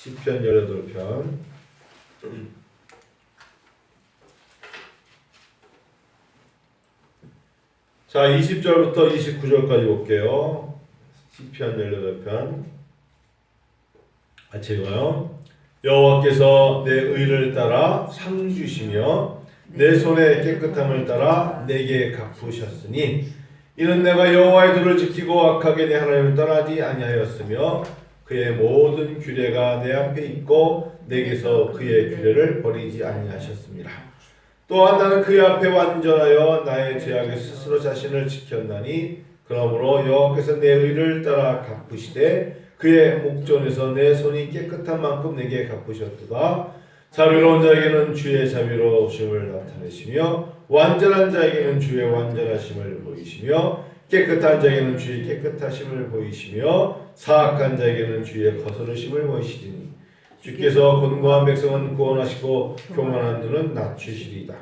시편 18편. 자, 20절부터 29절까지 볼게요. 시편 18편. 같이 읽어요. 여호와께서 내 의를 따라 상 주시며 내 손의 깨끗함을 따라 내게 갚으셨으니 이는 내가 여호와의 도를 지키고 악하게 내 하나님을 떠나지 아니하였으며 그의 모든 규례가 내 앞에 있고 내게서 그의 규례를 버리지 아니하셨습니다. 또한 나는 그의 앞에 완전하여 나의 죄악에 스스로 자신을 지켰나니 그러므로 여호와께서 내 의를 따라 갚으시되 그의 목전에서 내 손이 깨끗한 만큼 내게 갚으셨도다. 자비로운 자에게는 주의 자비로우심을 나타내시며 완전한 자에게는 주의 완전하심을 보이시며 깨끗한 자에게는 주의 깨끗하심을 보이시며 사악한 자에게는 주의 거스르심을 보이시리니 주께서 곤고한 백성은 구원하시고 교만한 자는 낮추시리이다.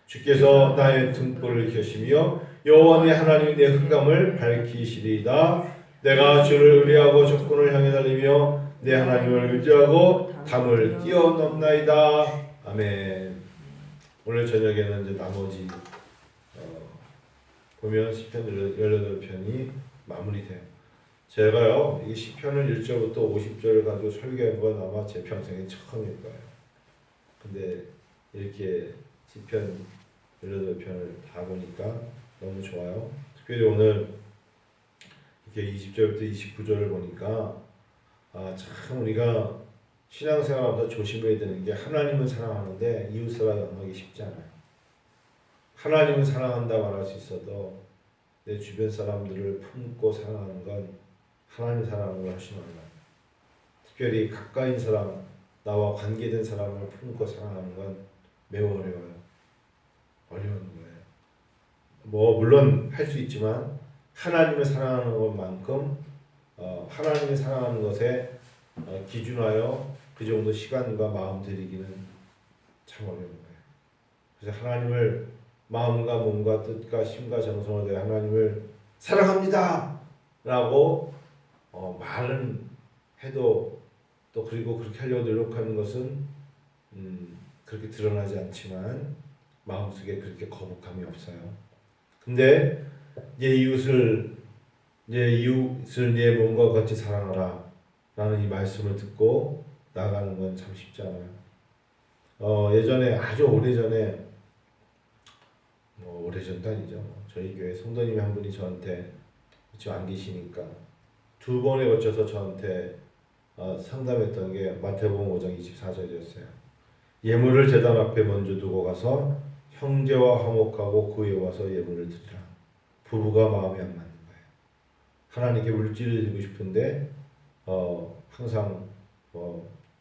주께서 나의 등불을 켜시며 여호와 내 하나님이 내 흑암을 밝히시리이다. 내가 주를 의뢰하고 적군을 향해 달리며 내 하나님을 의지하고 담을 뛰어넘나이다. 아멘. 오늘 저녁에는 이제 나머지 보면 시편 18편이 마무리돼요. 제가요 이 시편을 1절부터 50절을 가지고 설교한 건 아마 제 평생에 처음일 거예요. 근데 이렇게 시편 18편을 다 보니까 너무 좋아요. 특별히 오늘 이렇게 20절부터 29절을 보니까 참 우리가 신앙생활하면서 조심해야 되는 게 하나님은 사랑하는데 이웃 사랑하기 쉽지 않아요. 하나님은 사랑한다 말할 수 있어도 내 주변 사람들을 품고 사랑하는 건 하나님 사랑하는 걸 훨씬 어려워요. 특별히 가까인 사람, 나와 관계된 사람을 품고 사랑하는 건 매우 어려워요. 어려운 거예요. 뭐 물론 할 수 있지만 하나님을 사랑하는 것만큼 하나님을 사랑하는 것에 기준하여 그 정도 시간과 마음 들이기는 참 어려운 거예요. 그래서 하나님을 마음과 몸과 뜻과 심과 정성을 다해 하나님을 사랑합니다 라고 말은 해도 또 그리고 그렇게 하려고 노력하는 것은 그렇게 드러나지 않지만 마음속에 그렇게 거북함이 없어요. 근데 내 이웃을 내 몸과 같이 사랑하라 라는 이 말씀을 듣고 나가는 건 참 쉽지 않아요. 예전에 아주 오래전에 오래전도 아니죠. 저희 교회 성도님이 한 분이 저한테 지금 안 계시니까 2번에 걸쳐서 저한테 상담했던 게 마태복음 5장 24절이었어요. 예물을 제단 앞에 먼저 두고 가서 형제와 화목하고 그 위에 와서 예물을 드리라. 부부가 마음이 안 맞는 거예요. 하나님께 물질을 드리고 싶은데 항상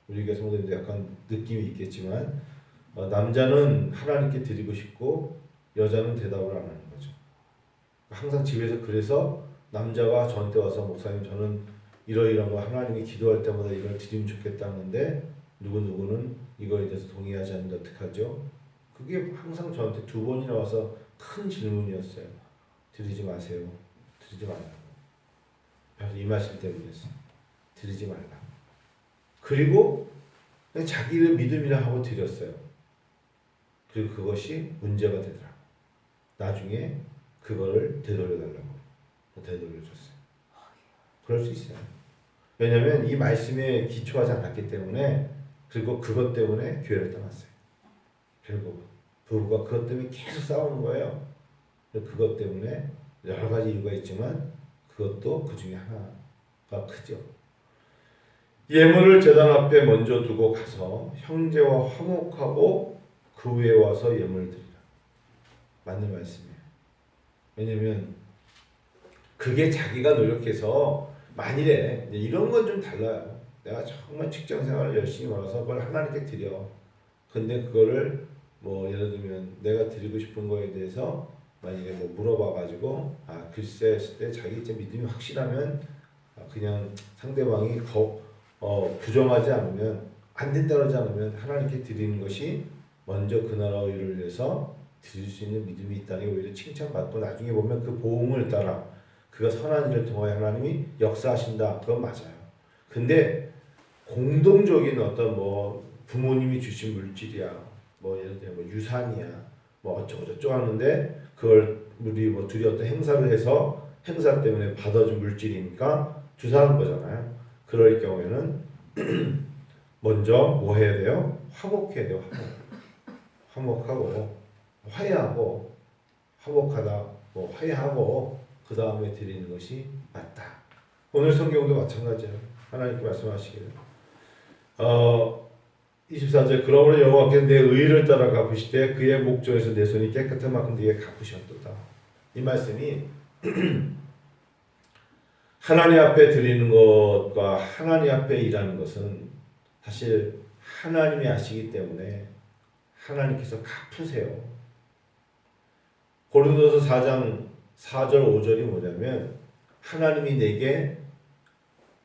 우리 교회 성도님도 약간 느낌이 있겠지만 남자는 하나님께 드리고 싶고 여자는 대답을 안 하는 거죠. 항상 집에서 그래서 남자가 저한테 와서 목사님 저는 이러이러한 거 하나님이 기도할 때마다 이걸 드리면 좋겠다는데 누구는 이거에 대해서 동의하지 않는데 어떡하죠? 그게 항상 저한테 2번이나 와서 큰 질문이었어요. 드리지 마세요. 드리지 말라고. 그래서 이 말씀 때문이었어요. 드리지 말라. 그리고 그냥 자기를 믿음이라 하고 드렸어요. 그리고 그것이 문제가 되더라. 나중에 그거를 되돌려달라고 되돌려줬어요. 그럴 수 있어요. 왜냐하면 이 말씀에 기초하지 않았기 때문에 그리고 그것 때문에 교회를 떠났어요. 결국 부부가 그것 때문에 계속 싸우는 거예요. 그것 때문에 여러 가지 이유가 있지만 그것도 그 중에 하나가 크죠. 예물을 제단 앞에 먼저 두고 가서 형제와 화목하고 그 위에 와서 예물을 드리라. 맞는 말씀이에요. 왜냐면 그게 자기가 노력해서 만일에 이런 건 좀 달라요. 내가 정말 직장생활을 열심히 벌어서 그걸 하나님께 드려. 근데 그거를 예를 들면 내가 드리고 싶은 거에 대해서 만약에 물어봐가지고 글쎄 했을 때 자기 이제 믿음이 확실하면 그냥 상대방이 부정하지 않으면 안 된다고 하지 않으면 하나님께 드리는 것이 먼저 그 나라의 일을 위해서 드릴 수 있는 믿음이 있다는 게 오히려 칭찬받고 나중에 보면 그 보응을 따라 그가 선한 일을 통하여 하나님이 역사하신다. 그건 맞아요. 근데 공동적인 어떤 뭐 부모님이 주신 물질이야, 뭐 예를 들어 뭐 유산이야, 뭐 어쩌고 저쩌고 하는데 그걸 우리 뭐 둘이 어떤 행사를 해서 행사 때문에 받아준 물질이니까 주사한 거잖아요. 그럴 경우에는 먼저 뭐 해야 돼요? 화목해야 돼요. 화목하고 화해하고 화목하다 뭐 화해하고 그 다음에 드리는 것이 맞다. 오늘 성경도 마찬가지예요. 하나님께 말씀하시기를 24절 그러므로 여호와께서 내 의를 따라 갚으시되 그의 목전에서 내 손이 깨끗한 만큼 네게 갚으셨도다. 이 말씀이 하나님 앞에 드리는 것과 하나님 앞에 일하는 것은 사실 하나님이 아시기 때문에 하나님께서 갚으세요. 고린도서 4장 4절 5절이 뭐냐면 하나님이 내게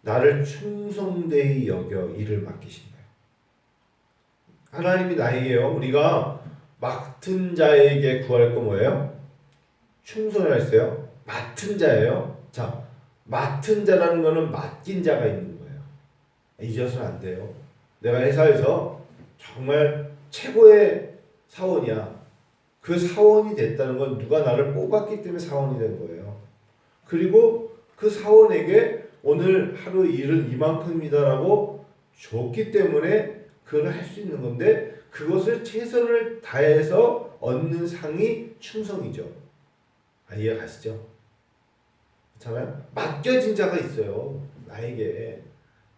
나를 충성되이 여겨 일을 맡기신 거예요. 하나님이 나에게요. 우리가 맡은 자에게 구할 거 뭐예요? 충성을 했어요. 맡은 자예요. 자, 맡은 자라는 거는 맡긴 자가 있는 거예요. 잊어서는 안 돼요. 내가 회사에서 정말 최고의 사원이야. 그 사원이 됐다는 건 누가 나를 뽑았기 때문에 사원이 된 거예요. 그리고 그 사원에게 오늘 하루 일은 이만큼이다라고 줬기 때문에 그걸 할 수 있는 건데 그것을 최선을 다해서 얻는 상이 충성이죠. 이해 가시죠? 그렇잖아요? 맡겨진 자가 있어요. 나에게.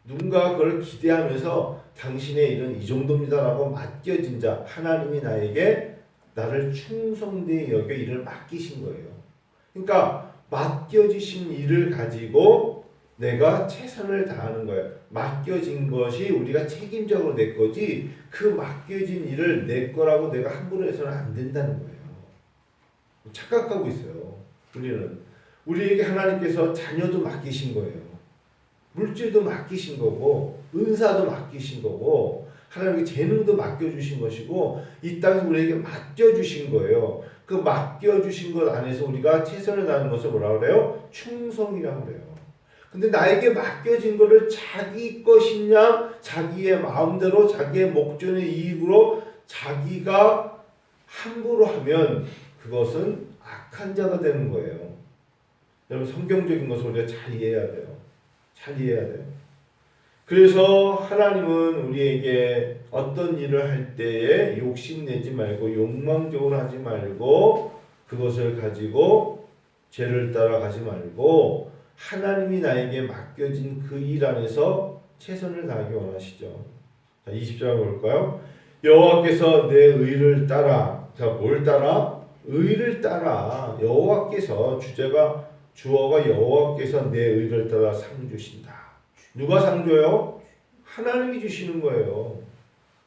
누군가 그걸 기대하면서 당신의 일은 이 정도입니다라고 맡겨진 자, 하나님이 나에게 나를 충성되이 여겨 일을 맡기신 거예요. 그러니까 맡겨지신 일을 가지고 내가 최선을 다하는 거예요. 맡겨진 것이 우리가 책임적으로 내 거지 그 맡겨진 일을 내 거라고 내가 함부로 해서는 안 된다는 거예요. 착각하고 있어요. 우리에게 하나님께서 자녀도 맡기신 거예요. 물질도 맡기신 거고 은사도 맡기신 거고 하나님께 재능도 맡겨주신 것이고 이 땅에 우리에게 맡겨주신 거예요. 그 맡겨주신 것 안에서 우리가 최선을 다하는 것을 뭐라고 그래요? 충성이라고 그래요. 근데 나에게 맡겨진 것을 자기 것이냐 자기의 마음대로 자기의 목전의 이익으로 자기가 함부로 하면 그것은 악한 자가 되는 거예요. 여러분 성경적인 것을 우리가 잘 이해해야 돼요. 잘 이해해야 돼요. 그래서 하나님은 우리에게 어떤 일을 할 때에 욕심내지 말고 욕망적으로 하지 말고 그것을 가지고 죄를 따라가지 말고 하나님이 나에게 맡겨진 그 일 안에서 최선을 다하기 원하시죠. 자, 20절 볼까요? 여호와께서 내 의를 따라. 자, 뭘 따라? 의를 따라. 여호와께서 주어가 여호와께서 내 의를 따라 상 주신다. 누가 상 줘요? 하나님이 주시는 거예요.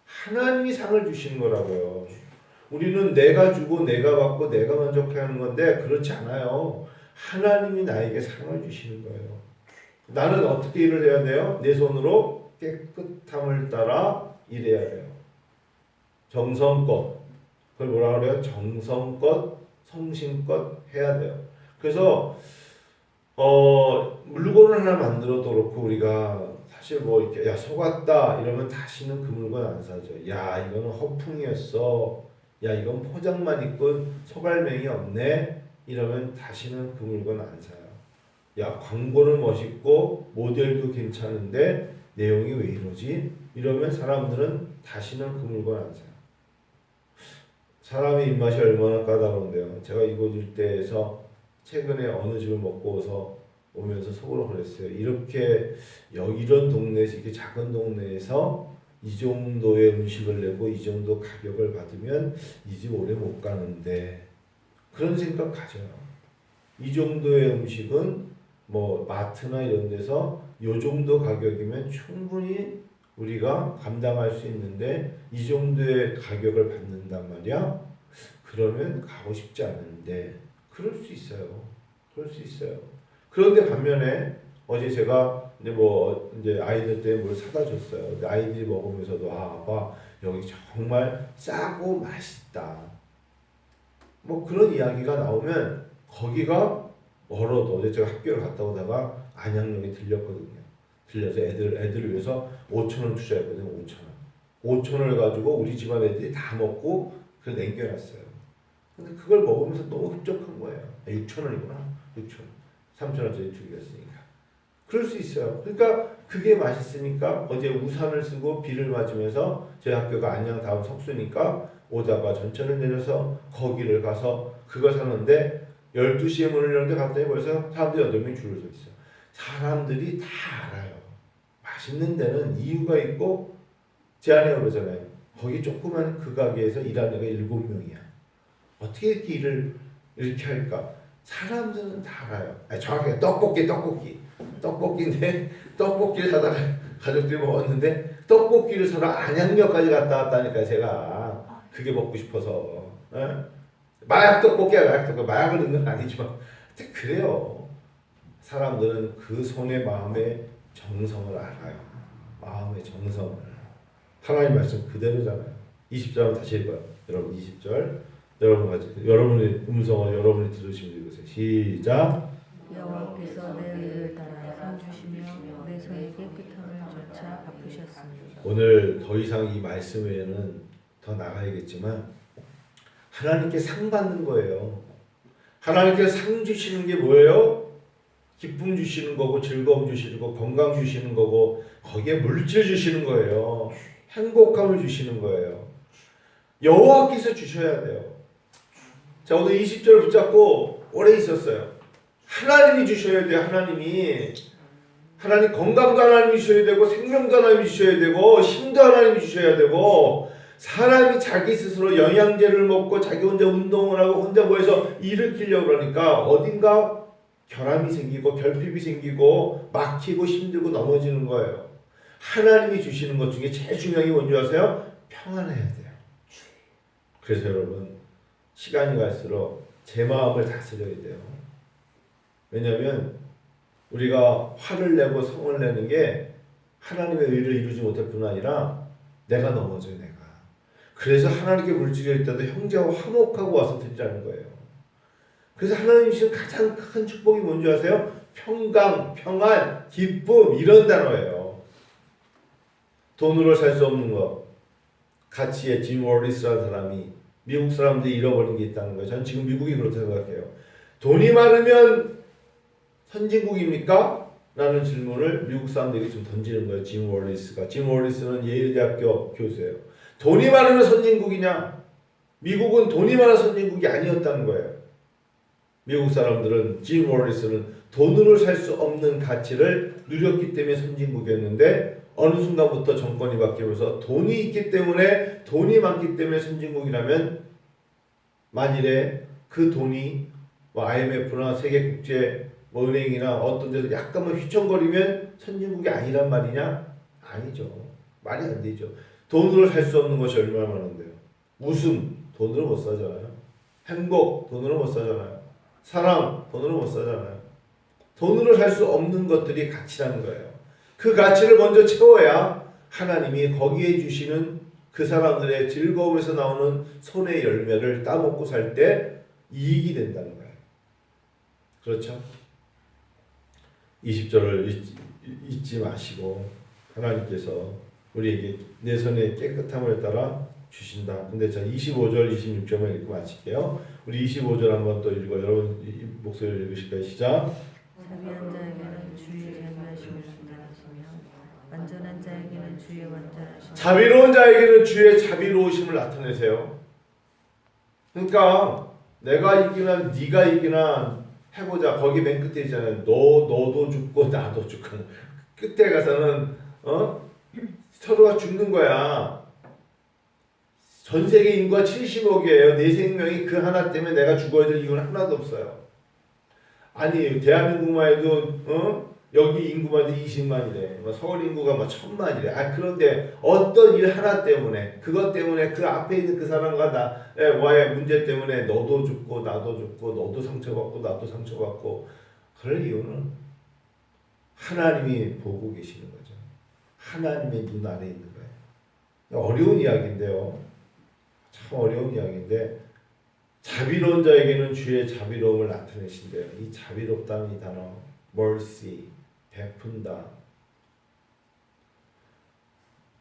하나님이 상을 주시는 거라고요. 우리는 내가 주고 내가 받고 내가 만족해하는 건데 그렇지 않아요. 하나님이 나에게 상을 주시는 거예요. 나는 어떻게 일을 해야 돼요? 내 손으로 깨끗함을 따라 일해야 돼요. 정성껏. 그걸 뭐라 그래요? 정성껏, 성심껏 해야 돼요. 그래서 물건을 하나 만들어도 그렇고 우리가 사실 뭐 이렇게 야 속았다 이러면 다시는 그 물건 안 사죠. 야 이거는 허풍이었어. 야 이건 포장만 있고 소갈맹이 없네. 이러면 다시는 그 물건 안 사요. 야 광고는 멋있고 모델도 괜찮은데 내용이 왜 이러지? 이러면 사람들은 다시는 그 물건 안 사요. 사람의 입맛이 얼마나 까다로운데요. 제가 이곳 일대에서 최근에 어느 집을 먹고 오면서 속으로 그랬어요. 이렇게 이런 동네에서 이렇게 작은 동네에서 이 정도의 음식을 내고 이 정도 가격을 받으면 이 집 오래 못 가는데 그런 생각 가져요. 이 정도의 음식은 뭐 마트나 이런 데서 이 정도 가격이면 충분히 우리가 감당할 수 있는데 이 정도의 가격을 받는단 말이야. 그러면 가고 싶지 않은데 그럴 수 있어요. 그럴 수 있어요. 그런데 반면에 어제 제가 이제 아이들 때 뭘 사다 줬어요. 아이들이 먹으면서도 아빠 여기 정말 싸고 맛있다. 뭐 그런 이야기가 나오면 거기가 멀어도 어제 제가 학교를 갔다 오다가 안양역에 들렸거든요. 빌려서 애들을 위해서 5,000원 투자했거든요. 5,000원을 가지고 우리 집안 애들이 다 먹고 그걸 남겨놨어요. 근데 그걸 먹으면서 너무 흡족한 거예요. 6,000원이구나. 6,000원. 3,000원짜리 두 개였으니까. 그럴 수 있어요. 그러니까 그게 맛있으니까 어제 우산을 쓰고 비를 맞으면서 저희 학교가 안양 다음 석수니까 오다가 전철을 내려서 거기를 가서 그걸 사는데 12시에 문을 열는데 갔더니 벌써 사람들이 8명이 줄을 서 있어요. 사람들이 다 알아요. 맛있는 데는 이유가 있고 제 아내가 그러잖아요. 거기 조그만 그 가게에서 일하는 애가 7명이야. 어떻게 이렇게 일을 이렇게 할까? 사람들은 다 알아요. 아니, 정확하게 떡볶이인데 떡볶이를 사다가 가족들이 먹었는데 떡볶이를 사러 안양역까지 갔다 왔다니까 제가 그게 먹고 싶어서. 에? 마약 떡볶이야. 마약을 넣는 건 아니지만 그래요. 사람들은 그 손의 마음의 정성을 알아요. 마음의 정성을. 하나님 말씀 그대로잖아요. 20절 한번 다시 읽어요. 여러분 20절. 여러분의 음성을 여러분이 들으시면 읽으세요. 시작. 여호와께서 내 의를 따라 상 주시며 내 손의 깨끗함을 조차 갚으셨습니다. 오늘 더 이상 이 말씀 외에는 더 나가야겠지만 하나님께 상 받는 거예요. 하나님께 상 주시는 게 뭐예요? 기쁨 주시는 거고 즐거움 주시는 거 건강 주시는 거고 거기에 물질 주시는 거예요. 행복함을 주시는 거예요. 여호와께서 주셔야 돼요. 자, 오늘 20절을 붙잡고 오래 있었어요. 하나님이 주셔야 돼요. 하나님 건강도 하나님이 주셔야 되고 생명도 하나님이 주셔야 되고 힘도 하나님이 주셔야 되고 사람이 자기 스스로 영양제를 먹고 자기 혼자 운동을 하고 혼자 뭐해서 일으키려고 그러니까 어딘가 결함이 생기고 결핍이 생기고 막히고 힘들고 넘어지는 거예요. 하나님이 주시는 것 중에 제일 중요한 게 뭔지 아세요? 평안해야 돼요. 그래서 여러분 시간이 갈수록 제 마음을 다스려야 돼요. 왜냐하면 우리가 화를 내고 성을 내는 게 하나님의 의를 이루지 못할 뿐 아니라 내가 넘어져요. 내가. 그래서 하나님께 물질일 때도 형제와 화목하고 와서 드리라는 거예요. 그래서 하나님 주신 가장 큰 축복이 뭔지 아세요? 평강, 평안, 기쁨 이런 단어예요. 돈으로 살 수 없는 것. 가치의 짐 워리스라는 사람이 미국 사람들이 잃어버린 게 있다는 거예요. 저는 지금 미국이 그렇다고 생각해요. 돈이 많으면 선진국입니까? 라는 질문을 미국 사람들이 좀 던지는 거예요. 짐 워리스가. 짐 워리스는 예일대학교 교수예요. 돈이 많으면 선진국이냐? 미국은 돈이 많아 선진국이 아니었다는 거예요. 미국 사람들은 짐 워리스는 돈으로 살 수 없는 가치를 누렸기 때문에 선진국이었는데 어느 순간부터 정권이 바뀌면서 돈이 있기 때문에 돈이 많기 때문에 선진국이라면 만일에 그 돈이 IMF나 세계국제 은행이나 어떤 데서 약간만 휘청거리면 선진국이 아니란 말이냐? 아니죠. 말이 안 되죠. 돈으로 살 수 없는 것이 얼마나 많은데요. 웃음 돈으로 못 사잖아요. 행복 돈으로 못 사잖아요. 사랑 돈으로 못 사잖아요. 돈으로 살 수 없는 것들이 가치라는 거예요. 그 가치를 먼저 채워야 하나님이 거기에 주시는 그 사람들의 즐거움에서 나오는 손의 열매를 따먹고 살 때 이익이 된다는 거예요. 그렇죠? 20절을 잊지 마시고 하나님께서 우리에게 내 손의 깨끗함을 따라 주신다. 근데 자 25절 26절만 읽고 마칠게요. 우리 25절 한번 또 읽어. 여러분 목소리를 읽으실까요? 시작. 자비한 자에게는 주의 자비하심을 나타내시며 완전한 자에게는 주의 완전하심을 자비로운 자에게는 주의 자비로우심을 나타내세요. 그러니까 내가 이기나 네가 이기나 해보자. 거기 맨 끝에 있잖아요. 너도 죽고 나도 죽고 끝에 가서는 서로가 죽는 거야. 전 세계 인구가 70억이에요. 내 생명이 그 하나 때문에 내가 죽어야 될 이유는 하나도 없어요. 아니 대한민국만 해도 여기 인구만 해도 20만이래. 서울 인구가 막 1000만이래. 그런데 어떤 일 하나 때문에 그것 때문에 그 앞에 있는 그 사람과 나와의 문제 때문에 너도 죽고 나도 죽고 너도 상처받고 나도 상처받고 그럴 이유는 하나님이 보고 계시는 거죠. 하나님의 눈 안에 있는 거예요. 어려운 이야기인데요. 참 어려운 이야기인데 자비로운 자에게는 주의 자비로움을 나타내신대요. 이 자비롭다는 이 단어 mercy, 베푼다,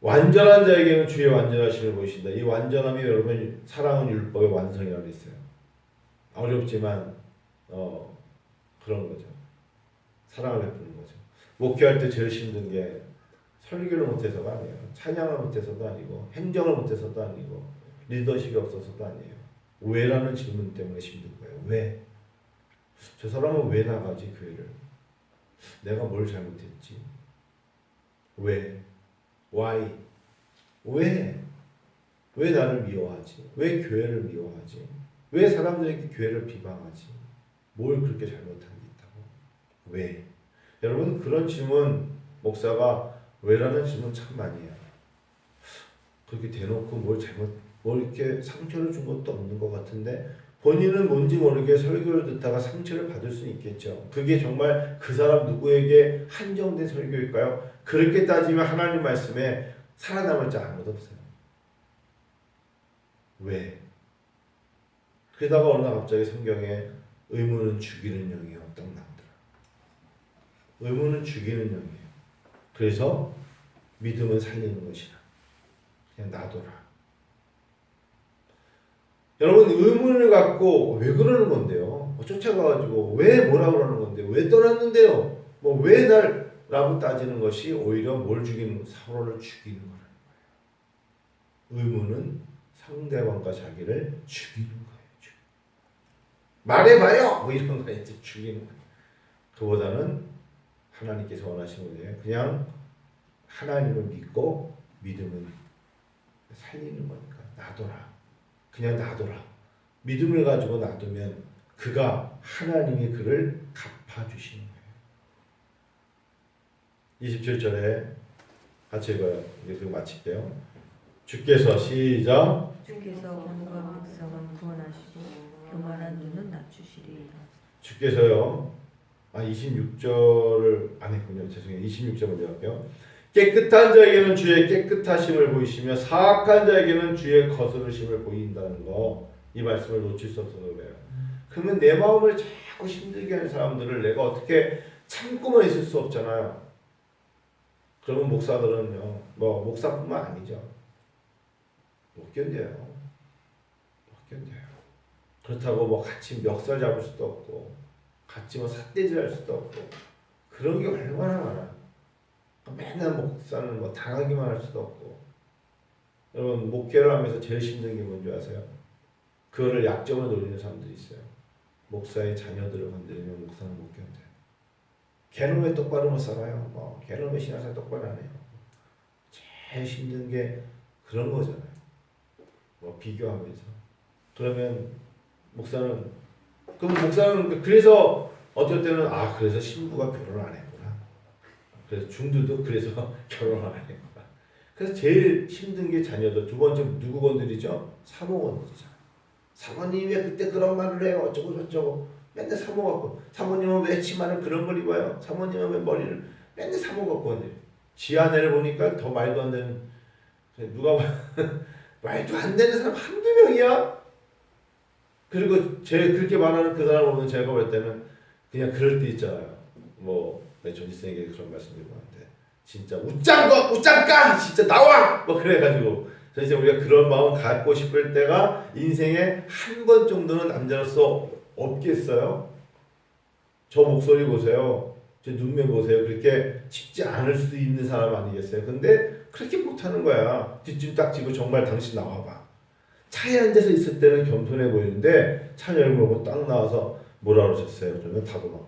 완전한 자에게는 주의 완전하심을 보이신다. 이 완전함이 여러분 사랑은 율법의 완성이라고 했어요. 어렵지만 그런 거죠. 사랑을 베푸는 거죠. 목회할 때 제일 힘든 게 설교를 못해서가 아니에요. 찬양을 못해서도 아니고 행정을 못해서도 아니고 리더십이 없어서도 아니에요. 왜라는 질문 때문에 힘든 거예요. 왜? 저 사람은 왜 나가지 교회를? 내가 뭘 잘못했지? 왜? Why? 왜? 왜 나를 미워하지? 왜 교회를 미워하지? 왜 사람들에게 교회를 비방하지? 뭘 그렇게 잘못한 게 있다고? 왜? 여러분 그런 질문 목사가 왜라는 질문 참 많이 해요. 그렇게 대놓고 뭘 이렇게 상처를 준 것도 없는 것 같은데 본인은 뭔지 모르게 설교를 듣다가 상처를 받을 수는 있겠죠. 그게 정말 그 사람 누구에게 한정된 설교일까요? 그렇게 따지면 하나님 말씀에 살아남을 자 아무도 없어요. 왜? 그러다가 어느 날 갑자기 성경에 의무는 죽이는 영이요 딱 나오더라. 의무는 죽이는 영이에요. 그래서 믿음은 살리는 것이라. 그냥 놔둬라. 여러분 의문을 갖고 왜 그러는 건데요? 쫓아가가지고 왜 뭐라 그러는 건데요? 왜 떠났는데요? 뭐 왜 날? 라고 따지는 것이 오히려 뭘 죽이는 서로를 죽이는 거라는 거예요. 의문은 상대방과 자기를 죽이는 거예요. 말해봐요! 뭐 이런 거 이제 죽이는 거예요. 그보다는 하나님께서 원하시는 거예요. 그냥 하나님을 믿고 믿음은 살리는 거니까 놔둬라. 그냥 놔둬라. 믿음을 가지고 놔두면 그가 하나님이 그를 갚아주시는 거예요. 27절에 같이 읽어요. 이제 그거 마칠게요. 주께서 시작. 주께서 온갖 백성은 구원하시고 교만한 눈은 낮추시리이다. 주께서요. 26절을 안 했군요. 죄송해요. 26절 먼저 할게요. 깨끗한 자에게는 주의 깨끗하심을 보이시며 사악한 자에게는 주의 거스르심을 보인다는 거. 이 말씀을 놓칠 수 없어서 그래요. 그러면 내 마음을 자꾸 힘들게 하는 사람들을 내가 어떻게 참고만 있을 수 없잖아요. 그러면 목사들은요. 뭐 목사뿐만 아니죠. 못 견뎌요. 못 견뎌요. 그렇다고 뭐 같이 멱살 잡을 수도 없고 같이 뭐 삿대질할 수도 없고 그런 게 얼마나 많아요. 맨날 목사는 뭐 당하기만 할 수도 없고. 여러분 목회를 하면서 제일 힘든 게 뭔지 아세요? 그거를 약점을 노리는 사람들이 있어요. 목사의 자녀들을 건드리면 목사는 못 견뎌요. 걔는 왜 똑바로 못 살아요? 뭐 걔는 왜 신앙생활 똑바로 안 해요? 제일 힘든 게 그런 거잖아요. 뭐 비교하면서. 그러면 목사는 그래서 어떨 때는 그래서 신부가 결혼을 안 했구나. 그래서 중두도 그래서 결혼을 안 했구나. 그래서 제일 힘든 게 자녀들. 두 번째 누구 건드리죠? 사모 건드리죠. 사모님이 왜 그때 그런 말을 해요? 어쩌고 저쩌고. 맨날 사모 갖고. 사모님은 왜 치마를 그런 걸 입어요? 사모님은 왜 머리를 맨날 사모 갖고 건드려. 지 아내를 보니까 더 말도 안 되는 누가 말도 안 되는 사람 한두 명이야. 그리고 그렇게 말하는 그 사람을 보면 제가 볼 때는 그냥 그럴 때 있잖아요. 뭐 조지스에게 그런 말씀드리고 하는데 진짜 웃장까 진짜 나와 뭐 그래가지고 그래서 우리가 그런 마음 갖고 싶을 때가 인생에 한 번 정도는 남자로서 없겠어요. 저 목소리 보세요. 제 눈매 보세요. 그렇게 쉽지 않을 수 있는 사람 아니겠어요. 근데 그렇게 못하는 거야. 뒷짐 딱 지고 정말 당신 나와봐. 차에 앉아서 있을 때는 겸손해 보이는데 차 열고 딱 나와서 뭐라 그러셨어요? 그러면 다 도망가.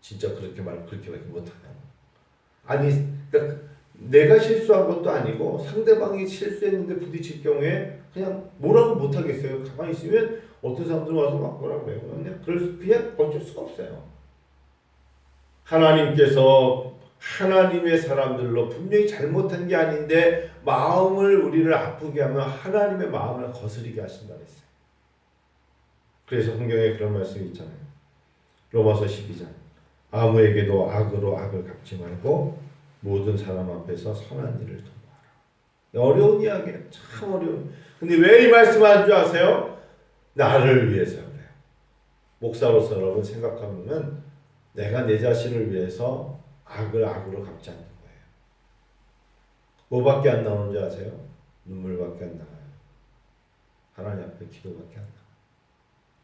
진짜 그렇게밖에 못하냐고. 아니 그러니까 내가 실수한 것도 아니고 상대방이 실수했는데 부딪힐 경우에 그냥 뭐라고 못하겠어요. 가만히 있으면 어떤 사람들 와서 막 뭐라고 해요. 그냥 어쩔 수가 없어요. 하나님께서 하나님의 사람들로 분명히 잘못한 게 아닌데 마음을 우리를 아프게 하면 하나님의 마음을 거스리게 하신다 그랬어요. 그래서 성경에 그런 말씀이 있잖아요. 로마서 12장 아무에게도 악으로 악을 갚지 말고 모든 사람 앞에서 선한 일을 도모하라. 어려운 이야기예요. 참 어려운. 근데 왜 이 말씀을 하는 줄 아세요? 나를 위해서 그래요. 목사로서 여러분 생각하면은 내가 내 자신을 위해서 악을 악으로 갚지 않는 거예요. 뭐밖에 안 나오는 줄 아세요? 눈물밖에 안 나와요. 하나님 앞에 기도밖에 안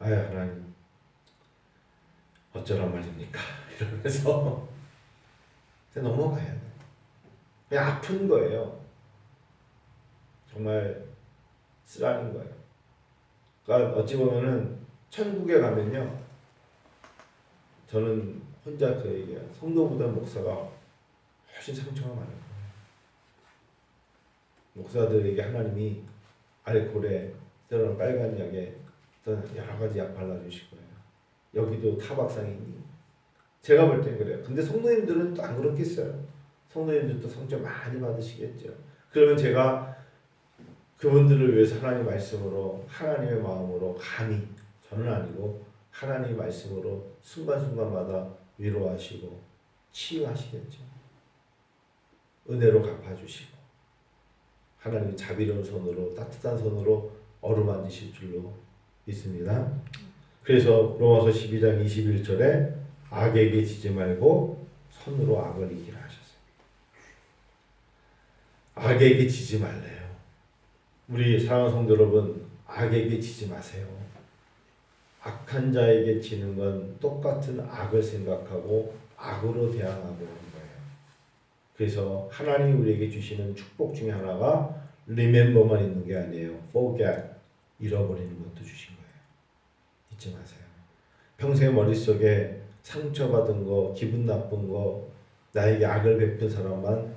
나와요. 아유 하나님 어쩌란 말입니까? 이러면서 넘어가야 돼요. 그냥 아픈 거예요. 정말 쓰라린 거예요. 그러니까 어찌 보면은 천국에 가면요. 저는 혼자 그 얘기해요. 성도보다 목사가 훨씬 상처가 많을 거예요. 목사들에게 하나님이 알코올에 때로는 빨간 약에 또는 여러 가지 약 발라주실 거예요. 여기도 타박상이 있니? 제가 볼 땐 그래요. 근데 성도님들은 또 안 그렇겠어요. 성도님들도 상처 많이 받으시겠죠. 그러면 제가 그분들을 위해서 하나님 말씀으로 하나님의 마음으로 감히 저는 아니고 하나님 말씀으로 순간순간마다 위로하시고 치유하시겠죠. 은혜로 갚아주시고 하나님이 자비로운 손으로 따뜻한 손으로 어루만지실 줄로 믿습니다. 그래서 로마서 12장 21절에 악에게 지지 말고 손으로 악을 이기라 하셨어요. 악에게 지지 말래요. 우리 사랑하는 성도 여러분, 악에게 지지 마세요. 악한 자에게 지는 건 똑같은 악을 생각하고 악으로 대항하고 하는 거예요. 그래서 하나님이 우리에게 주시는 축복 중에 하나가 remember만 있는 게 아니에요. forget, 잃어버리는 것도 주신 거예요. 잊지 마세요. 평생 머릿속에 상처받은 거, 기분 나쁜 거, 나에게 악을 베푼 사람만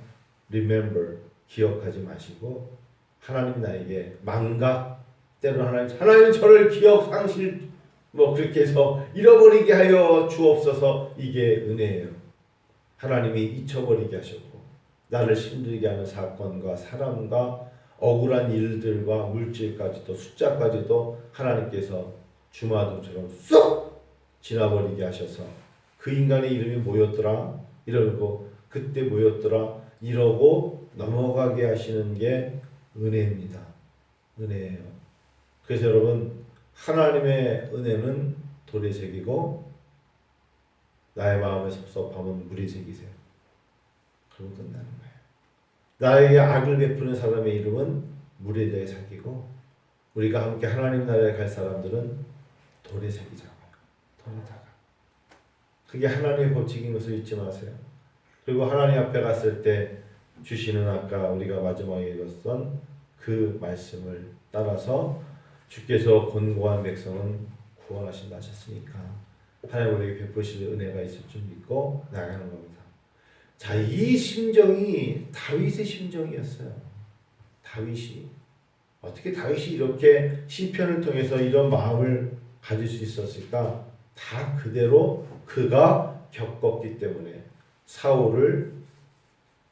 remember, 기억하지 마시고 하나님 나에게 망각, 때로는 하나님 저를 기억 상실 그렇게 해서 잃어버리게 하여 주옵소서. 이게 은혜예요. 하나님이 잊혀버리게 하셨고 나를 힘들게 하는 사건과 사람과 억울한 일들과 물질까지도 숫자까지도 하나님께서 주마등처럼 쏙 지나버리게 하셔서 그 인간의 이름이 뭐였더라? 이러고 그때 뭐였더라? 이러고 넘어가게 하시는 게 은혜입니다. 은혜예요. 그래서 여러분 하나님의 은혜는 돌에 새기고 나의 마음에 섭섭함은 물에 새기세요. 그러면 끝나는 거예요. 나에게 악을 베푸는 사람의 이름은 물에 대해 새기고 우리가 함께 하나님 나라에 갈 사람들은 돌에 새기자고요. 돌에다가. 그게 하나님의 법칙인 것을 잊지 마세요. 그리고 하나님 앞에 갔을 때 주시는 아까 우리가 마지막에 읽었던 그 말씀을 따라서 주께서 곤고한 백성은 구원하신다 하셨으니까 하나님 우리에게 베푸실 은혜가 있을 줄 믿고 나가는 겁니다. 자, 이 심정이 다윗의 심정이었어요. 다윗이 어떻게 다윗이 이렇게 시편을 통해서 이런 마음을 가질 수 있었을까? 다 그대로 그가 겪었기 때문에 사울을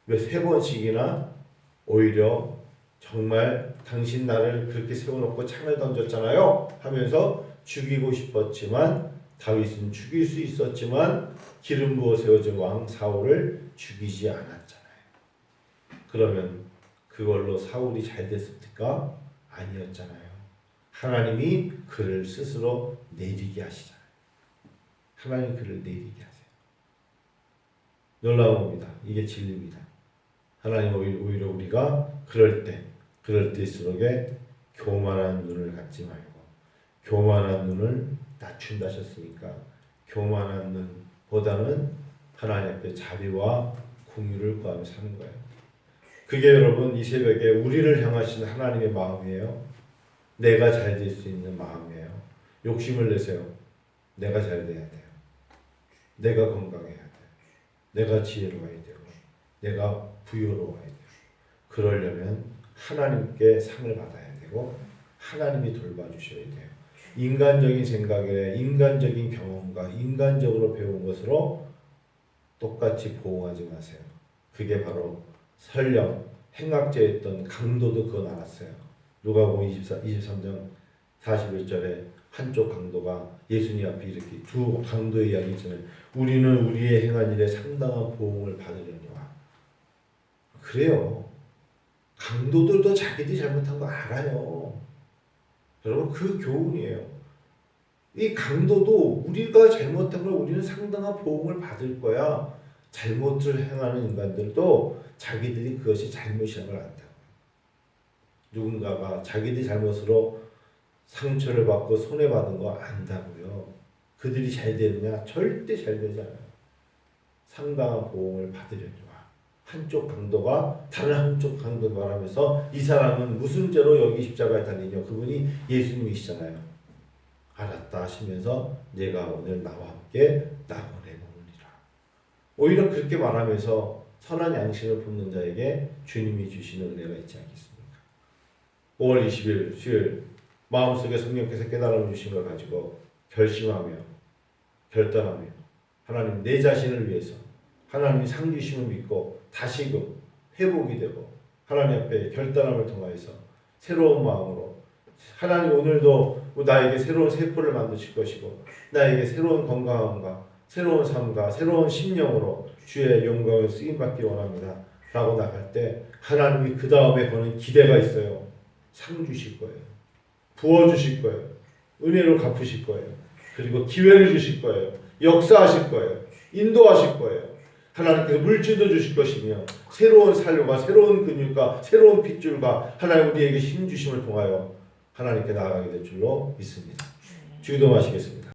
왜 3번씩이나 오히려 정말 당신 나를 그렇게 세워놓고 창을 던졌잖아요 하면서 죽이고 싶었지만 다윗은 죽일 수 있었지만 기름 부어 세워진 왕 사울을 죽이지 않았잖아요. 그러면 그걸로 사울이 잘 됐을까? 아니었잖아요. 하나님이 그를 스스로 내리게 하시잖아요. 하나님이 그를 내리게 하세요. 놀라운 겁니다. 이게 진리입니다. 하나님 오히려 우리가 그럴 때일수록에 교만한 눈을 갖지 말고 교만한 눈을 낮춘다 하셨으니까 교만한 눈보다는 하나님 앞에 자비와 공유를 구하며 사는 거예요. 그게 여러분 이 새벽에 우리를 향하신 하나님의 마음이에요. 내가 잘 될 수 있는 마음이에요. 욕심을 내세요. 내가 잘 돼야 돼요. 내가 건강해야 돼요. 내가 지혜로워야 되고 내가 부유로워야 돼요. 그러려면 하나님께 상을 받아야 되고 하나님이 돌봐주셔야 돼요. 인간적인 생각에 인간적인 경험과 인간적으로 배운 것으로 똑같이 보호하지 마세요. 그게 바로 설령 행악제였던 강도도 그건 알았어요. 누가복음 23장 41절에 한쪽 강도가 예수님 앞에 이렇게 두 강도의 이야기 있잖아요. 우리는 우리의 행한 일에 상당한 보응을 받으려니와. 그래요. 강도들도 자기들이 잘못한 거 알아요. 여러분 그 교훈이에요. 이 강도도 우리가 잘못한 걸 우리는 상당한 보응을 받을 거야. 잘못을 행하는 인간들도 자기들이 그것이 잘못이라는 걸 안다고요. 누군가가 자기들이 잘못으로 상처를 받고 손해받은 거 안다고요. 그들이 잘 되느냐? 절대 잘 되지 않아요. 상당한 보응을 받으려니와 한쪽 강도가 다른 한쪽 강도를 말하면서 이 사람은 무슨 죄로 여기 십자가에 달리냐? 그분이 예수님이시잖아요. 알았다 하시면서 내가 오늘 나와 함께 낙원에 머무리라. 오히려 그렇게 말하면서 선한 양심을 품는 자에게 주님이 주시는 은혜가 있지 않겠습니까? 5월 20일 수요일 마음속에 성령께서 깨달음을 주신 걸 가지고 결심하며 결단하며 하나님 내 자신을 위해서 하나님이 상 주심을 믿고 다시금 회복이 되고 하나님 앞에 결단함을 통하여서 새로운 마음으로 하나님 오늘도 나에게 새로운 세포를 만드실 것이고 나에게 새로운 건강함과 새로운 삶과 새로운 심령으로 주의 영광을 쓰임받기 원합니다 라고 나갈 때 하나님이 그 다음에 거는 기대가 있어요. 상 주실 거예요. 부어주실 거예요. 은혜로 갚으실 거예요. 그리고 기회를 주실 거예요. 역사하실 거예요. 인도하실 거예요. 하나님께서 물질도 주실 것이며 새로운 살과 새로운 근육과 새로운 핏줄과 하나님 우리에게 힘 주심을 통하여 하나님께 나아가게 될 줄로 믿습니다. 주기도마시겠습니다.